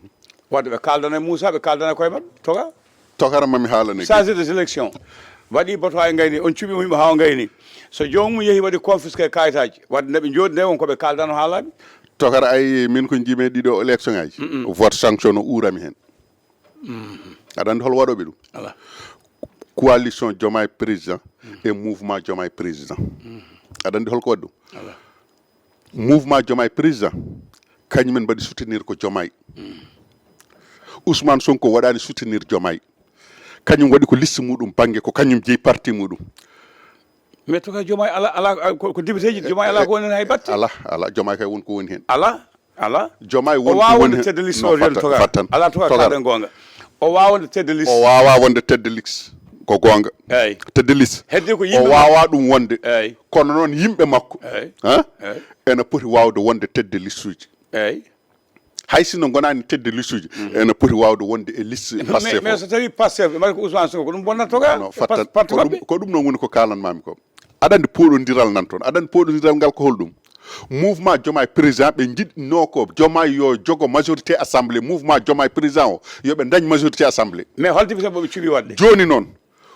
wadde ɓe kaldana e Moussa ɓe kaldana e koye mabɓe tokara mami haalane chargé des élections waɗi bato ha gayni on cuɓimo yimɓe ha o gayni so jomum yeehi waɗi confisqué kayitaji wadde ndeɓe jooɗi nde won koɓe kaldano haalaɓe tokara ay min ko jiime ɗiɗo élection ngaji vote sanction no uurami hen aɗa andi hol waɗoɓe ɗum ala coalition Diomaye président et mouvement Diomaye président aɗa andi holko waɗi ɗum ala mouvement Diomaye président kañumen mbaɗi soutenir ko Diomaye Ousmane Sonko waɗani soutenir Diomaye kañum waɗi ko liste muɗum banggue ko kañum jeeyi parti muɗum mais to ka Diomaye ala ko député ji Diomaye ala ko woni hay batte ala Diomaye kay won ko woni hen ala Diomaye won ko woni tedde liste o ren to ka ala to ka kaden gonga o wawa wonde tedde liste o wawa wonde tedde liste ko gonga eyyi tedde liste hedde ko yimɓe o wawa ɗum wonde eyyi kono noon yimɓe makko eyyi ene poti wawde wonde tedde liste uji eyyi hay sino gonani tedde lissuji ene poti wawde wonde e liste Pastef mais so tawi Pastef mbaɗa ko Ousmane Sonko ko ɗum bonnata ga no fatta parti maɓɓe ko ɗum noon woni ko kalanmami ko aɗa andi poɗodiral nan toon aɗa andi poɗodiral ngal ko holɗum mouvement Diomaye président ɓe jiɗno ko Diomaye yo jogo majorité assemblée mouvement Diomaye président o yoɓe dañ majorité assemblée mais holde bisa moɓe cuɓi wadde joni noon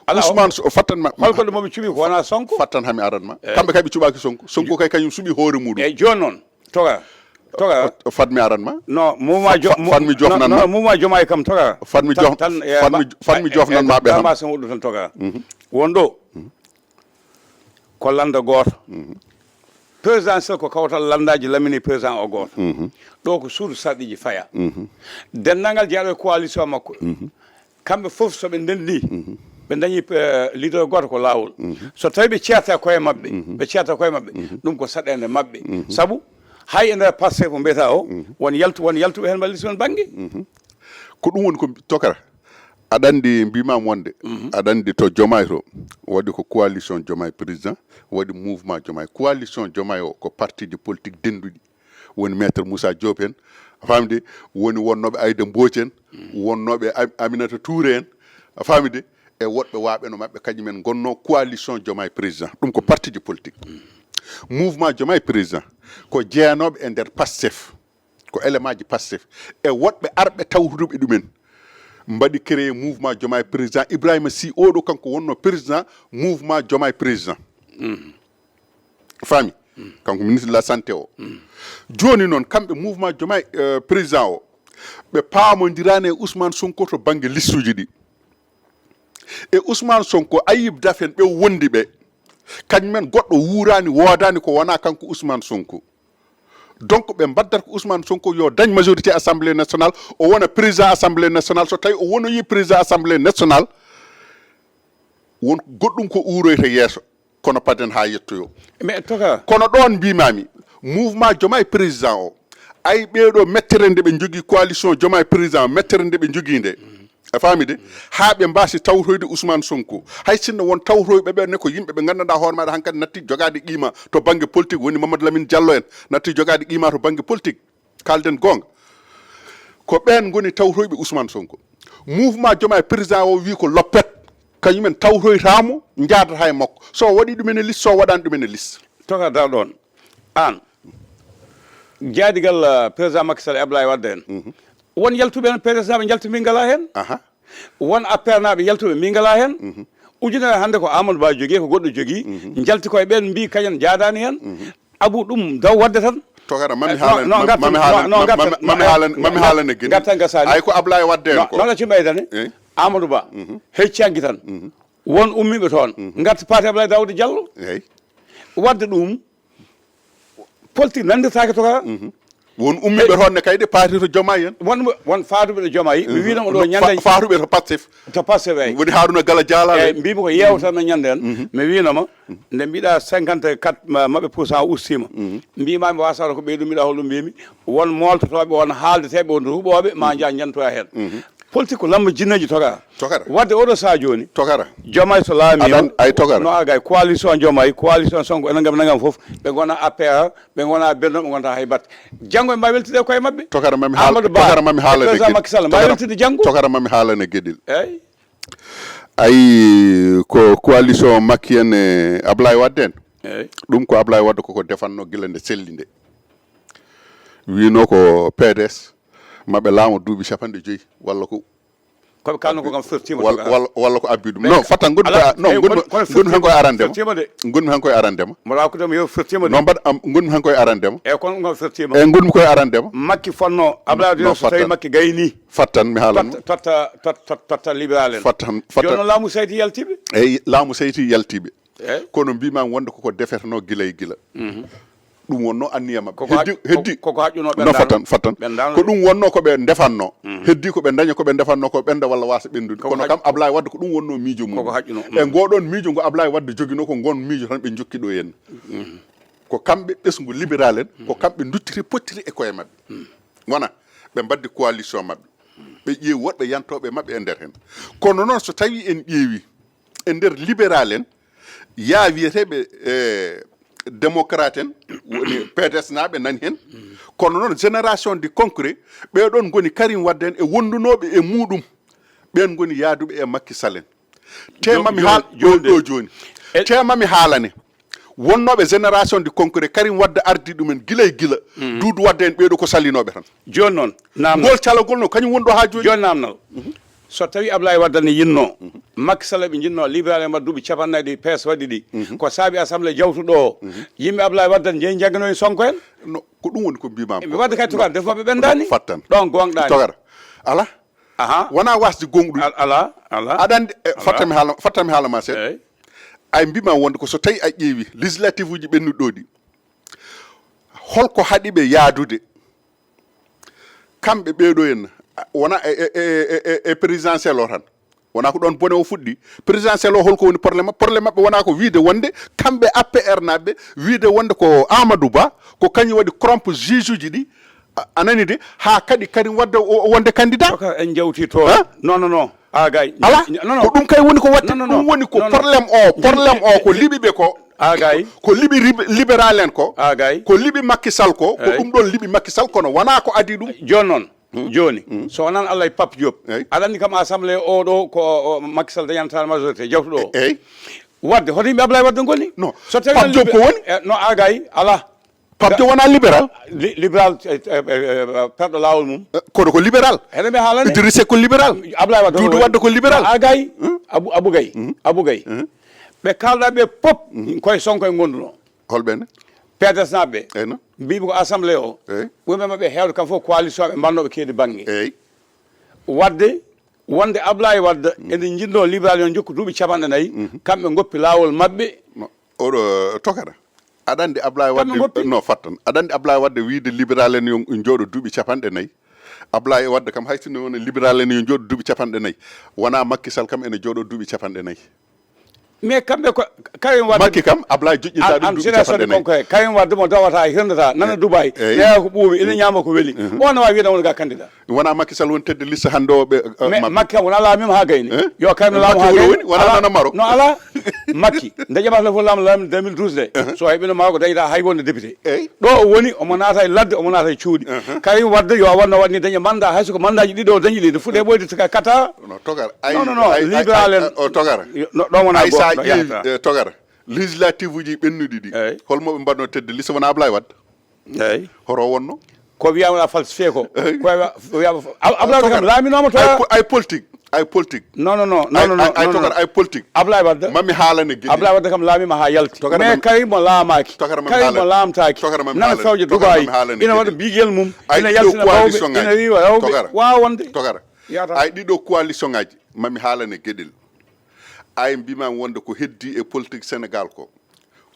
Ala, Ousmane fattanma holko ɗo moɓe cuɓi ko wona Sonko fattan hami aranma kamɓe kay ɓe cuɓaki Sonko kay kañum suuɓi hoore muɗum eyyi joni noon toga fatmi aranma non mouvement fatmi jofnanma non mouvement Diomaye kam toga fatmi jofnanma ɓe tan ma sen woɗɗo tan toga won ɗo ko landa goto présidentiel ko kawtal landaji lamini président o goto ɗo ko suudu sarɗiji faya dennagal jeeyaɗo e coalition makko kamɓe fof soɓe ndendi ɓe dañi leader goto ko lawol so tawi ɓe ceerta koye mabɓe ɓe ceerta koye mabɓe ɗum ko saɗede mabɓe saabu hay e nder Pastef ko mbiyata o won yaltuɓe hen mballi son banggue ko ɗum woni ko tokara aɗa andi mbimam wonde aɗa andi to Diomaye to waɗi ko coalition Diomaye président waɗi mouvement Diomaye coalition Diomaye o ko parti de politique denduɗi woni maître Moussa Diop en famde woni wonnoɓe Aïda Mbodj en wonnoɓe Aminata Touré en famde e woɗɓe waɓe no mabɓe kañumen gonno coalition Diomaye président ɗum ko parti de politique mouvement Diomaye président ko jeeyanoɓe e nder Pastef ko élément ji Pastef e woɗɓe arɓe tawtuɓe ɗumen mbaɗi créé mouvement Diomaye président Ibrahima Sy oɗo kanko wonno président mouvement Diomaye président fami kanko ministre de la santé o joni noon kamɓe mouvement Diomaye président o ɓe paamodirani e Ousmane Sonko to banggue listuji ɗi e Ousmane Sonko Ayib Daffé ɓe wondi ɓe kañumen goɗɗo wuurani woodani ko wona kanko Ousmane Sonko donc ɓe mbaddata ko Ousmane Sonko yo dañ majorité assemblée nationale o wona président assemblée nationale so tawi o wonoyi président assemblée nationale won goɗɗum ko uroyta yeeso kono paden ha yettoyo mais toka kono ɗon mbimami mouvement Diomaye président o ay ɓeeɗo mettere nde ɓe jogui coalition Diomaye président mettere nde ɓe jogui nde a faami de haa ɓe mbasi tawtoyde Ousmane Sonko hay sinno won tawtoyɓe ɓe ne ko yimɓe ɓe gandanɗa hoore maɗa hankkadi natti jogade qima to banggue politique woni Mamadou Lamine Diallo en natti jogade qima to banggue politique kalden gonga ko ɓen goni tawtoyɓe Ousmane Sonko mouvement Diomaye président o wi ko loppet kañumen tawtoytamo jadata e makko so waɗi ɗumen e liste so waɗani ɗumen e liste toka daw ɗon an jaadigal président Macky Sall e Abdoulaye Wade en won yaltuɓe en président ɓe jalti min ngala hen won APR naɓe yaltuɓe min ngala hen ujunere hande ko Amadou Ba jogui ko goɗɗo jogui jalti koye ɓen mbi kañen jadani hen Abou ɗum daw wadde tan tokara mami haalane gueɗe gatta gasani ay ko Abdoulaye Wade en ko noon acci ɓeydane Amadou Ba heccangui tan won ummiɓe toon garta parti Abdoulaye Daouda Diallo eyyi wadde ɗum politique nandirtake tokara won ummiɓe toon ne kayde paati to Diomaye en won faatuɓe to Diomaye mi winoma ɗo ñande faatuɓe to Pastef eyyi woni Harouna Gala Diallo eyyi mbimi ko yewtanno ñande en mi winoma nde mbiɗa 54 mabɓe % ustima mbimami wasata ko ɓeyɗum mbiɗa holɗum mbimi won moltotoɓe won haaldeteɓe won huuɓoɓe ma jaa jantoya hen politique ko lamba jinneji tokara wadde oɗo saha joni tokara Diomaye so laami ay tokara no aga coalition Diomaye coalition Sonko enagam foof ɓe gona APR ɓe gona Benno ɓe gonta hay batte janggo ɓe mbawi weltide koye mabɓe tokara mami haalane président Macky Sall mbawi weltide janggo tokara mami haalane gueɗel eyyi ayi ko coalition Macky en e Abdoulaye Wade en eyyi ɗum ko Abdoulaye Wade koko defanno guila nde selli nde wino ko PDS maɓe laamo duuɓi 50 walla ko koɓe kalno ko kam firtima walla ko abbi ɗum non fata gonmi han koye arandema gonmi han koye arandema mbaɗa wakkudema yo firtima non mbaɗa gonmi han koye arandema eyyi kono gam firtima eyyi gonmi koye arandema Macky fonno Abdoulaye so tawi Macky gayni fattan mi haalanma totta libéral en fattan jono laamu sayti yaltiɓe eyyi laamu sayti yaltiɓe eyyi kono mbimami wonde koko defetano guila e guila ɗum wonno anniya mabɓe heddi koko haƴƴuno no fattan ko ɗum wonno koɓe defanno heddi koɓe daña koɓe defanno ko ɓenda walla wasa ɓendude kono kam Abdoulaye Wade ko ɗum wonno miijo mum koko haƴƴuno e ngoɗon miijo ngo Abdoulaye Wade joguino ko gon miijo tan ɓe jokki ɗo henna ko kamɓe ɓesgu libéral en ko kamɓe duttiri pottiri e koye mabɓe wona ɓe mbaddi coalition mabɓe ɓe ƴeewi woɗɓe yantoɓe mabɓe e nder hen kono noon so tawi en ƴeewi e nder libéral en ya wiyeteɓe démocrate en woni PDS naɓe nani hen kono noon génération de concret ɓeɗon goni Karim Wade en e wondunoɓe e muɗum ɓen goni yaaduɓe e Macky Sall en temami haal ɗo joni temami haalane wonnoɓe génération de concret Karim Wade ardi ɗumen gila e gila Doudou Wade en ɓeɗo ko sallinoɓe tan joni noon ngol calagol no kañum wonɗo ha joni joni namnal so tawi Ablaye Wade ne yinno Macky Sall ɓe jinno libéral e duuɓi capannayyi ɗi PS waɗi ɗi ko saabi assemblée jawtuɗo o yimɓe Ablaye Wade jeeyi jagganoyi Sonko en no ko ɗum woni ko mbimami ɓe wadde kay togara defoɓe ɓendani fattan ɗon gonɗani togara ala wona wasde gonɗude ala aɗa andi fattami haala ma seeɗa ay mbima wonde ko so tawi a ƴeewi législative uji ɓennuɗi ɗo ɗi holko haɗiɓe yaadude kamɓe ɓeeɗo henna wona e présidentiel o tan wona ko ɗon bone o fuɗɗi présidentiel o holko woni probléme maɓɓe wona ko wiide wonde kamɓe APR naɓe wiide wonde ko Amadou Ba ko kañum waɗi corrompe juge uji ɗi anani de ha kadi Karim Wade wonde candidat en jawti to non agay ala ko ɗum kay woni ko watte ɗum woni ko probléme o ko liɓiɓe ko agay ko liɓi libéral en ko agay ko liɓi Macky Sall ko ɗum ɗon liɓi Macky Sall kono wona ko adi ɗum joni noon joni so wonan Allah e Pape Diop aɗa andi kam assemblée o ɗo ko Macky Sall dañantata majorité jawtuɗo o eyyi wadde hoto yimɓe Ablaye Wade gonni non so tawi Pape Diop ko woni no agay ala Pape Diop wona libéral libéral perɗo lawol mum kono ko libéral heɗe ɓe haalane Idrissa ko libéral Ablaye Wade Doudou Wade ko libéral agay Abou Gaye ɓe kalɗaɓe pop koye Sonko e gonduno holɓene PDS naɓe eyno mbiɓe ko assemblée o ɓumen maɓe hewde kam fof coalition ɓe mbannoɓe keedi banggue eyyi wadde wonde Ablaye Wade ene jinno libéral yon jokku duuɓi capanɗe nayyi kamɓe goppi lawol mabɓe oɗo tokara aɗa andi Ablaye Wade no fattan aɗa andi Ablaye Wade wiide libéral en yo jooɗo duuɓi capanɗe nayyi Ablaye Wade kam haysinno woni libéral en yo jooɗo duuɓi capanɗe nayyi wona Macky Sall kam ene jooɗo duuɓi capanɗe nayyi mais kamɓe ko Karim Wade Macky kam Ablaye joƴƴinta ɗum duuɓi capanɗe nayyi konko Karim Wade mo dawata hirnata nana Dubaï neya ko ɓuuɓi ina ñaama ko weeli on wawi wiide woni ga candidat wona Macky Sall woni tedde liste hande o ɓe mais Macky kam wona laamima ha gayni yo Karim laamu ha gayni wona nana Maroc no ala Macky nde ƴamata fof laamu 2012 de so heɓino Maroc dañita hay wonde député ɗo o woni omo naata e ladde omo naata e cuuɗi Karim Wade yo wonno waɗni daña mandat hayso ko mandat ji ɗiɗo o dañi ɗi nde fuɗɗe ɓoyde tika kata non togara non libéral en o togara ɗon wona ƴeewi togara législative uji ɓennuɗi ɗi holmoɓe mbanno tedde liste wona Ablaye Wade eyyi horo wonno ko wiyama falsifié ko wiyama Ablaye Wade kam laaminoma to ay politique non ay togara ay politique Ablaye Wade mami haalane gueɗi Ablaye Wade kam laamima ha yalti mais Karim mo laamaki Karim mo laamtaki nana fewje Dubaï ina waɗa biguel mum ina yaltina mawɓe ina wiwa rewɓe wawa wonde togara ay ɗiɗo coalition ngaji mami haalane gueɗel ay mbimami wonde ko heddi e politique Sénégal ko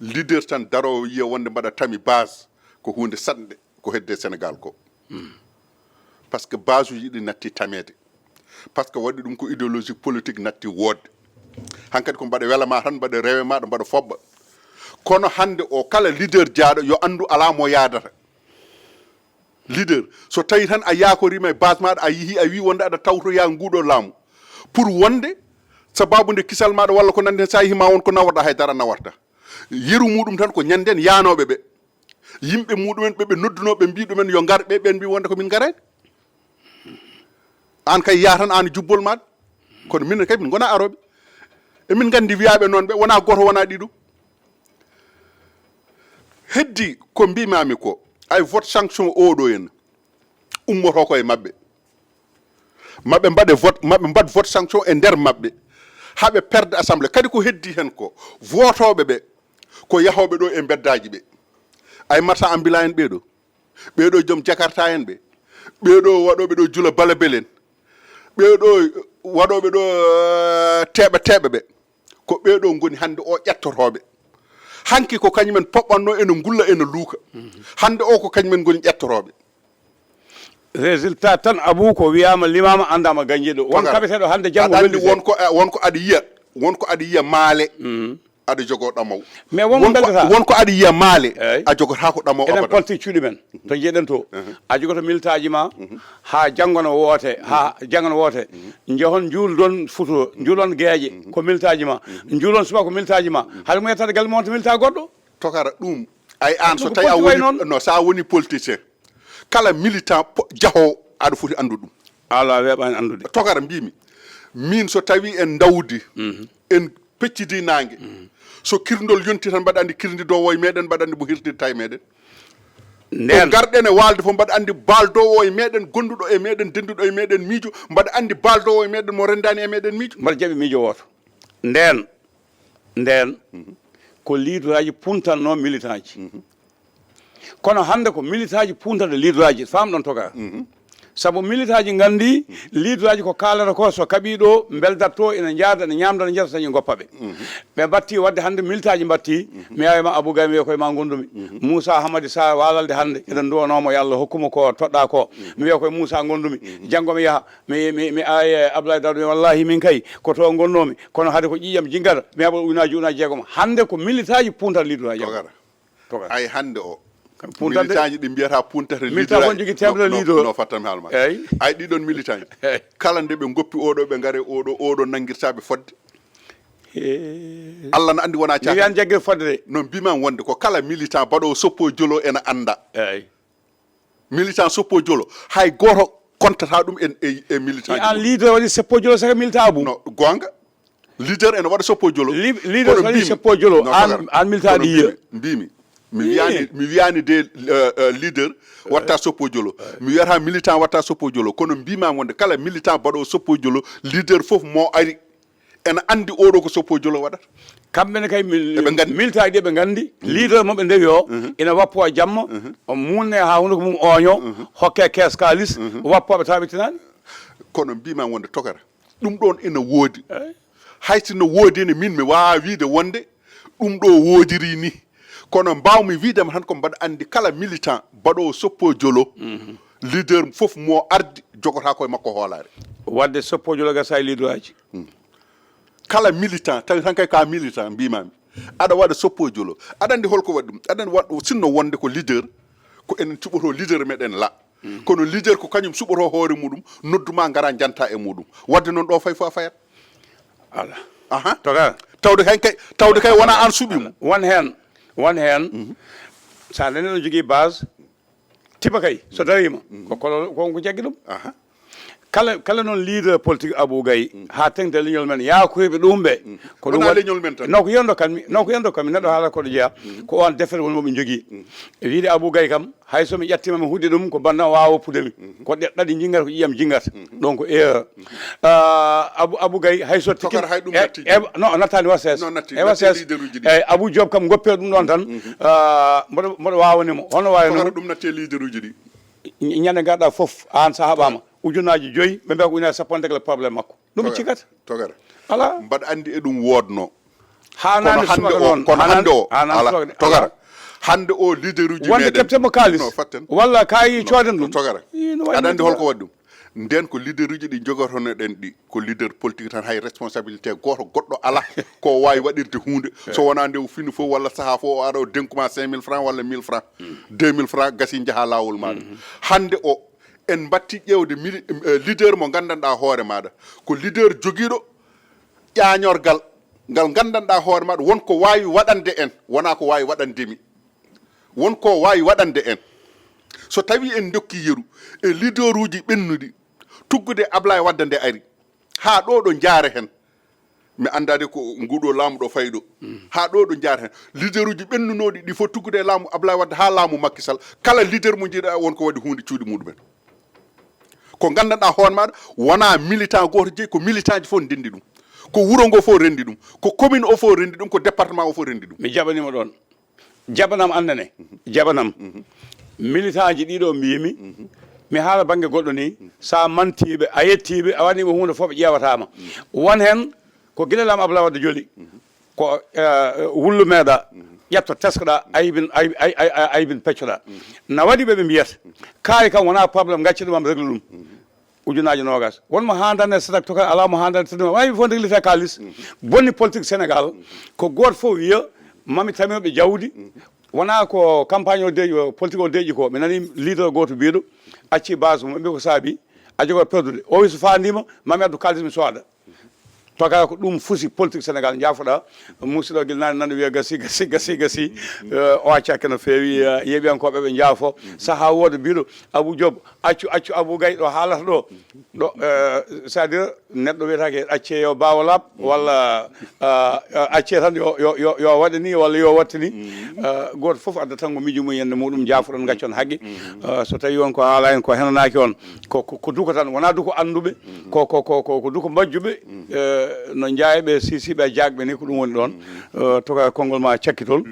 leader tan darowo yiya wonde mbaɗa tami base ko hunde saɗde ko hedde Sénégal ko par ce que base uji ɗi natti tamede par ce que waɗi ɗum ko idéologie politique natti woodde hankkadi ko mbaɗa welama tan mbaɗa rewe maɗa mbaɗa foɓɓa kono hande o kala leader jaaɗo yo andu ala mo yaadata leader so tawi tan a yakorima e base maɗa a yeehi a wi wonde aɗa tawtoya nguɗo laamu pour wonde sababude kisal maɗa walla ko nandi hen sa yeehi ma won ko nawarɗa haydara nawarta yeru muɗum tan ko ñanden yanoɓe ɓe yimɓe muɗumen ɓeɓe noddunoɓe mbi ɗumen yo gar ɓen mbi wonde komin garani an kay yaa tan an jubbol maɗa kono minen kay min gona aroɓe emin gandi wiyaɓe noon ɓe wona goto wona ɗiɗo heddi ko mbimami ko ay vote sanction oɗo henna ummoto koye mabɓe maɓe mbaɗ vote sanction e nder mabɓe haɓe perde assemblée kadi ko heddi hen ko votoɓe ɓe ko yahoɓe ɗo e beddaji ɓe ay marchand ambulant en ɓeɗo joom jakarta en ɓeɗo waɗoɓe ɗo jula balabel en ɓeɗo waɗoɓe ɗo teɓe ɓe ko ɓeɗo goni hande o ƴettotoɓe hanki ko kañumen poɓɓanno ene gulla ene luuka hande o ko kañumen goni ƴettoroɓe résultat tan abou ko wiyama limama andama gañƴiɗo won kaɓeteɗo hande janggo andi wonko aɗa yiya maale aɗa jogo ɗamaw mais wonko aɗa yiya maale a jogota ko ɗamaw enen politique cuuɗi men to jeeɗen to a jogoto militaji ma ha janggono woote jehon juulɗon futo juulon gueeƴe ko militaji ma juulon suba ko militaji ma haɗa mo yettade galle monta milita goɗɗo tokara ɗum ay an so tawi a woni no sa woni politicien kala militant jaho aɗa foti andu ɗum ala weɓani andude tokara mbimi min so tawi en dawdi en peccidi nangue so kirndol yonti tan mbaɗa andi kirdi dowo e meɗen mbaɗa andi mo hirtirta e meɗen nden garɗen e walde fof mbaɗa andi baldowo e meɗen gonduɗo e meɗen denduɗo e meɗen miijo mbaɗa andi baldowo e meɗen mo rendani e meɗen miijo mbaɗa jaɓi miijo woto nden ko leader aji puntanno militant ji kono hande ko militant aji puntata leader aji famɗon toga saabu militant aji gandi leader aji ko kalata ko so kaaɓi ɗo beldatto ene jaada ene ñamda ne jetta tañi goppaɓe ɓe batti wadde hande militant aji batti mi yawima Abou Gaye mi wiya koye ma gondumi Moussa Hamady Sa walalde hande eɗen duwanomo yo Allah hokkuma ko toɗɗa ko mi wiya koye Moussa gondumi janggo mi yaaha mi aye Abdoulaye Daouda mi wallahi min kay ko to gonnomi kono haade ko ƴiƴam jinggata mi heɓa ujunaji jeegom hande ko militant aji puntata leader aji togara ay hande o militant ji ɗi mbiyata puntata militant won jogui temedere leader no fattanmi haalma ay ɗiɗon militant ji kala nde ɓe goppi oɗo ɓe gaare oɗo nanguirtaɓe fodde Allah no andi wona cakan mi jagguir fodde de non mbiman wonde ko kala militant baɗowo soppo jolo ene anda militant soppo jolo hay goto contata ɗum e militant an leader waɗi soppo jolo saka militant abou no gonga leader ene waɗa soppo jolo leader waɗi soppo jolo an militant ɗi yiya mbimi mi wiyani de leader watta soppo jolo mi wiyata militant watta soppo jolo kono mbima wonde kala militant baɗo soppo jolo leader foof mo ari ene andi oɗo ko soppo jolo waɗata kamɓene kay militant ɗi ɓe gandi leader moɓe ndewi o ina wappo jamma o munne ha hunde ko mum oño hokke caisse kalis wappoɓe taɓitinani kono mbima wonde togara ɗum ɗon ina woodi haysino woodi ene min mi wawa wiide wonde ɗum ɗo woodiri ni kono mbawmi wiidema tan ko mbaɗa andi kala militant baɗowo soppo jolo leader fof mo ardi jogota koye makko hoolare wadde soppo jolo gasa e leader aji kala militant tawi tan kay ka militant mbimami aɗa waɗa soppo jolo aɗa andi holko waɗi ɗum aɗa andi sinno wonde ko leader ko enen cuɓoto leader meɗen la kono leader ko kañum suɓoto hoore muɗum nodduma gara janta e muɗum wadde noon ɗo fay fo a fayat ala aha toga tawde kay wona an suɓimo won hen sa nani ɗo jogui base tiba kay so darima ko jaggi ɗum kala noon leader politique Abou Gaye ha tengde leñol men yakoyɓe ɗum ɓe ko ɗum leñol men tan noko yendo kammi neɗɗo haala koɗo jeeya ko on defere woni moɓe jogui wiide Abou Gaye kam hay somi ƴettima mi huuɗi ɗum ko bandam wawa woppudemi ko ɗaɗi jinggata ko ƴiyam jinggata donc erreur Abou Gaye hay so tikki non nattani wases eyyi Abou Diop kam goppe ɗum ɗon tan mboɗo wawanimo hono wawino ɗum natte leader uji ɗi ñande garɗa foof an sa haɓama ujunaji 5 ɓe mbiya ko ujunaji 10 le probléme makko ɗum cikata togara ala mbaɗa andi e ɗum wodno hanande subaka noon kono hande o ala togara hande o leader uji wonde keptemo kalis walla kayi coden ɗum togara aɗa andi holko waɗi ɗum nden ko leader uji ɗi jogotono ɗen ɗi ko leader politique tan hay responsabilité goto goɗɗo ala ko wawi waɗirde hunde so wona nde o fini fof walla saaha fof o aɗa o denkuma 5000 francs walla 1000 francs 2000 francs gasi jaaha lawol maɗa hande o en batti ƴewde leader mo gandanɗa hoore maɗa ko leader joguiɗo ƴañorgal ngal gandanɗa hoore maɗa wonko wawi waɗande en wona ko wawi waɗandemi wonko wawi waɗande en so tawi en dokki yeru e leader uji ɓennuɗi tuggude Ablaye Wadde nde ari ha ɗo jaare hen mi andade ko nguɗo laamu ɗo fayi ɗo ha ɗo jaare hen leader uji ɓennunoɗi ɗi fof tuggude laamu Ablaye Wadde ha laamu Macky Sall kala leader mo jiiɗa wonko waɗi hunde cuuɗi muɗumen ko gandanɗa hoore maɗa wona militant goto jeeyi ko militant ji fof ndendi ɗum ko wuuro ngo fof rendi ɗum ko commune o fof rendi ɗum ko département o fof rendi ɗum mi jaɓanima ɗon jaɓanam andane jaɓanam militant ji ɗiɗo mbimi mi haala banggue goɗɗo ni sa mantiɓe a yettiɓe a waɗima hunde foof ɓe ƴewatama won hen ko guiɗelam Abdoulaye Wadde jooli ko wullu meeɗa ƴetto teskoɗa aybin peccoɗa na waɗi ɓeɓe mbiyata kaari kam wona probléme gacci ɗumam régle ɗum ujunaji nogas wonmo handane sadak toka ala mo handane tadima wawi fof réglité kalis bonni politique Sénégal ko goto fof wiya mami taminoɓe jawdi wona ko campagne o deeƴi politique o deeƴi ko mi nani leader goto mbiɗo acci base mum ɓe ko saabi a jogo perdude o wi so fandima mami addu kalis mi sooda toka ko ɗum fusi politique Sénégal jaafoɗa musidɗo gil nani nande wiya gasi o accake no feewi yeeɓiyankoɓe ɓe jaafo saaha wooda mbiɗo Abou Diop accu Abou Gaye ɗo haalata ɗo c'est à dire neɗɗo wiyetake acce yo bawa laaɓ walla acce tan yo waɗa ni walla yo watta ni goto foof adda tan ko miijo mum yende muɗum jaafoɗon gaccon haqqe so tawi on ko haala en ko henanaki on ko duko tan wona duko anduɓe ko duko majjuɓe no jaayeɓe sisiɓe jagɓe ni ko ɗum woni ɗon toka konngol ma cakkitol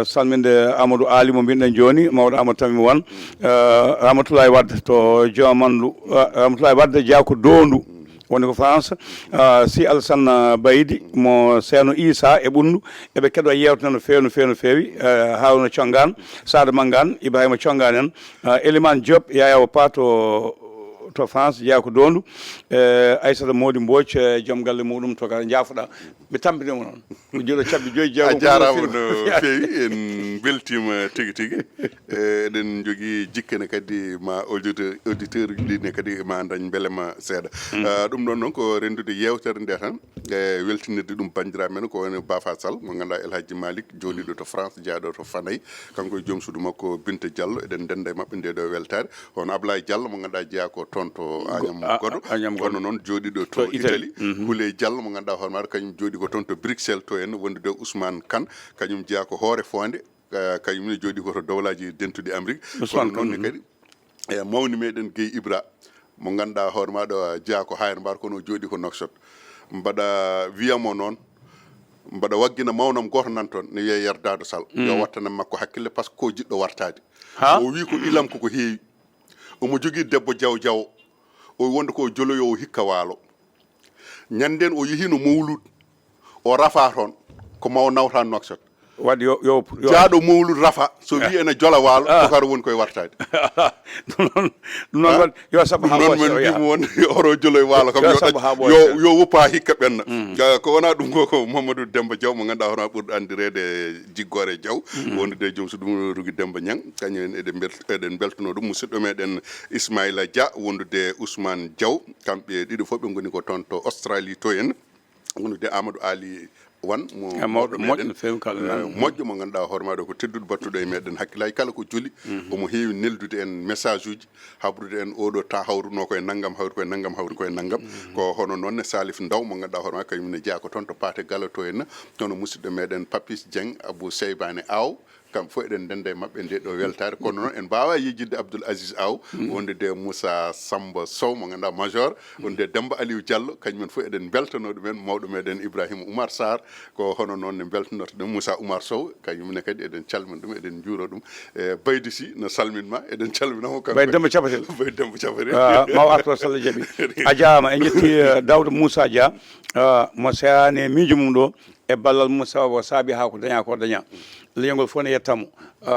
salminde Amadou Ali mo mbinoɗen joni mawɗo Amadou Tammi Wane Ramatoulaye Wade to Jomandu Ramatoulaye Wade Diako Dondu woni ko France si Alassane Baydi mo Ceerno Issa e ɓundu eɓe keɗo yewtene no feewi Harouna Thiongane Sada Mangane Ibrahima Thiongane en Elimane Diop Yaya Pa to France jeeya ko dondu Aissata Mody Mbodj joom galle muɗum to kala jaafoɗa ɓe tampinima noon ko juuɗo cabbi joyi jeegom a jarama no feewi en beltima tigui eɗen jogui jikkene kadi ma auditeur uji ɗine kadi ma dañ beelema seeɗa ɗum ɗon noon ko rendude yewtere nde tan e weltinirde ɗum bandiraɓe men ko woni Bafa Sall mo ganduɗa El Hadji Malick jooɗiɗo to France jaaɗo to Fanayi kanko e joom suudu makko Binta Diallo eɗen denda e mabɓe nde ɗo weltare hono Ablaye Diallo mo ganduɗa jeeya ko toon to Agnam Godo kono noon jooɗiɗo to Italie Houleye Diallo mo ganduɗa hoore maɗa kañum jooɗi ko toon to Bruxelles to en wondude Ousmane Kane kañum jeeya ko hoore fonde kañumne jooɗi koto dowlaji dentuɗi Amérique kono noonne kadi e mawni meɗen Gueye Ibra mo ganduɗa hoore maɗa jeeya ko hayre mbar kono jooɗi ko Nouakchott mbaɗa wiyamo noon mbaɗa waggina mawnam goto nan toon ne wiye Yerdado Sall yo wattanam makko hakkille par ce que ko jiɗɗo wartade o wi ko ilam koko heewi omo jogui debbo Diaw o wonde ko joloyowo hikka waalo ñanden o yeehi no Mawlud o rafa toon ko maw nawta Nouakchott waɗi yo jaaɗo Mawlud rafa so wi ene jola waalo tokara woni koye wartade ɗum noon yo saabu ha ɗum noon men mbimo wonde oro joloye waalo kam yo woppa hikka ɓenna ko wona ɗum ko Mamadou Demba Diaw mo ganduɗa hono ɓurɗo andirede jiggore Diaw wondude joom suudu ɗum Rougui Demba Niang kañum eɗen beltono ɗum musidɗo meɗen Ismaïla Dia wondude Ousmane Diaw kamɓe ɗiɗo fof ɓe goni ko toon to Australie to en wondude Amadou Ali Wan mo mawɗo meɗen moƴƴo mo ganduɗa hoore maɗo ko tedduɗo battuɗo e meɗen hakkillaji kala ko joli omo heewi neldude en message uji habrude en oɗo ta hawruno koye naggam hawri koye naggam ko hono noonne Salif Ndaw mo ganduɗa hoore ma kañumne jeeya ko toon to Paté Galo to en toon musidɗo meɗen Papis Dieng Abou Seybane Aw kam fof eɗen denda e mabɓe nde ɗo weltare kono noon en mbawa yejjidde Abdoul Aziz Aw wondude Moussa Samba Sow mo ganduɗa major wondude Demba Aliou Diallo kañumen fof eɗen beltano ɗumen mawɗo meɗen Ibrahima Oumar Sarr ko hono noon ne beltanoto ɗum Moussa Oumar Sow kañumne kadi eɗen calmina ɗum eɗen juuro ɗum e Baydi Sy no salminma eɗen calminamo Baydi Demba Capatel Baydi Demba Capatel maw arto Sall jaaɓi a jarama en jetti Daouda Moussa Dia mo sehani miijo mum ɗo e ballal mum sababu saabi ha ko daña leñol fof ne yettamo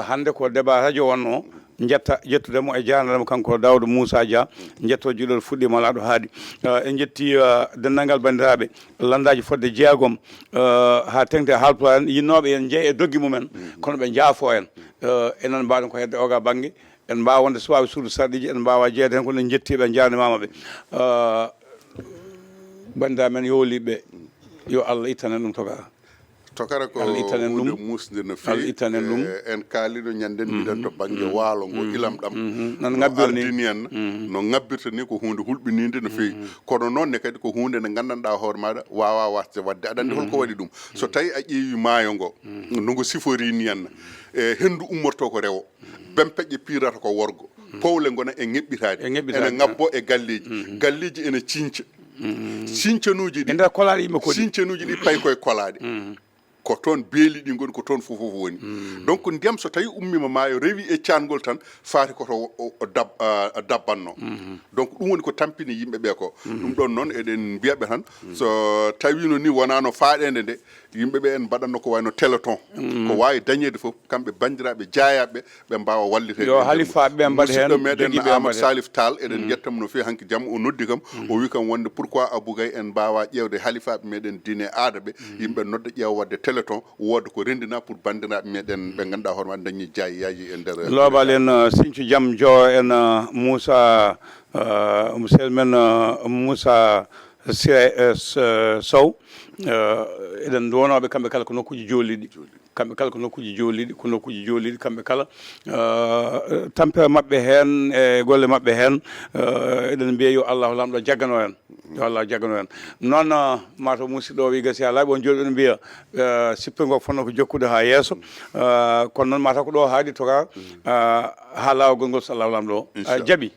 hande ko débat radio wonno jettudemo e jarnademo kanko Daouda Moussa Dia jetto juɗol fuɗɗima ala ɗo haadi en jetti dennangal bandiraɓe landaji fodde jeegom ha tengte haalpulaar en yinnoɓe en jeeya e doggi mumen kono ɓe jaafo en enen mbaɗen ko hedde oga banggue en mbawa wonde suwaɓe suudu sarɗiji en mbawa jeeyde hen kono en jettiɓe en jarnimamaɓe bandiraɓe men yowliɓe yo Allah ittanen ɗum tokara ko hunde musde no fewi en kaaliɗo ñanden mbiɗen to banggue waalo ngo ilam ɗam ardini en no ngabbirta ni ko hunde hulɓinide no fewi kono noon ne kadi ko hunde nde gandanɗa hoore maɗa wawa wasde wadde aɗa andi holko waɗi ɗum so tawi a ƴeewi maayo ngo nogo sifori ni henna e hendu ummorto ko rewo bempeƴƴe pirata ko worgo powle gona e ŋeɓɓitade ene ngabbo e galleji ene cinca cincanuji ɗi ɗi pay koye kolade ko toon beeli ɗi goni ko toon fof woni donc ndiyam so tawi ummima maayo rewi e cangol tan faati koto dabbanno donc ɗum woni ko tampini yimɓeɓe ko ɗum ɗon noon eɗen mbiyaɓe tan so tawino ni wonano faaɗede nde yimɓeɓe en mbaɗanno ko wayno téléthon ko wawi dañede foof kamɓe bandiraɓe jeeyaɓe ɓe mbawa wallitede yo halifaɓe mbaɗa hen meɗen Amadou Salif Tall eɗen jettamo no fewi hanki jamma o noddi kam o wi kam wonde pourquoi Abou Gaye en mbawa ƴewde halifaɓe meɗen diine aada ɓe yimɓe nodda ƴeewa wadde téléthon wooda ko rendina pour bandiraɓe meɗen ɓe ganduɗa hoore maɗa dañi jayiyaji e nder loɓal en Sinthiou Diam Dio en Moussa sel men Moussa sow eɗen duwonoɓe kamɓe kala ko nokkuji jolliɗi kamɓe kala ko nokkuji jolliɗi kamɓe kala tampe mabɓe hen e golle mabɓe hen eɗen mbiya yo allahu lamɗo jaggano en yo allah jaggano en noon mataw musidɗo o wi gasi ha laaɓi on joni ɓeɗen mbiya sippirgo fonno ko jokkude ha yesso kono noon mataw ko ɗo haaɗi toka ha lawol ngol so allahu lamɗo jaaɓi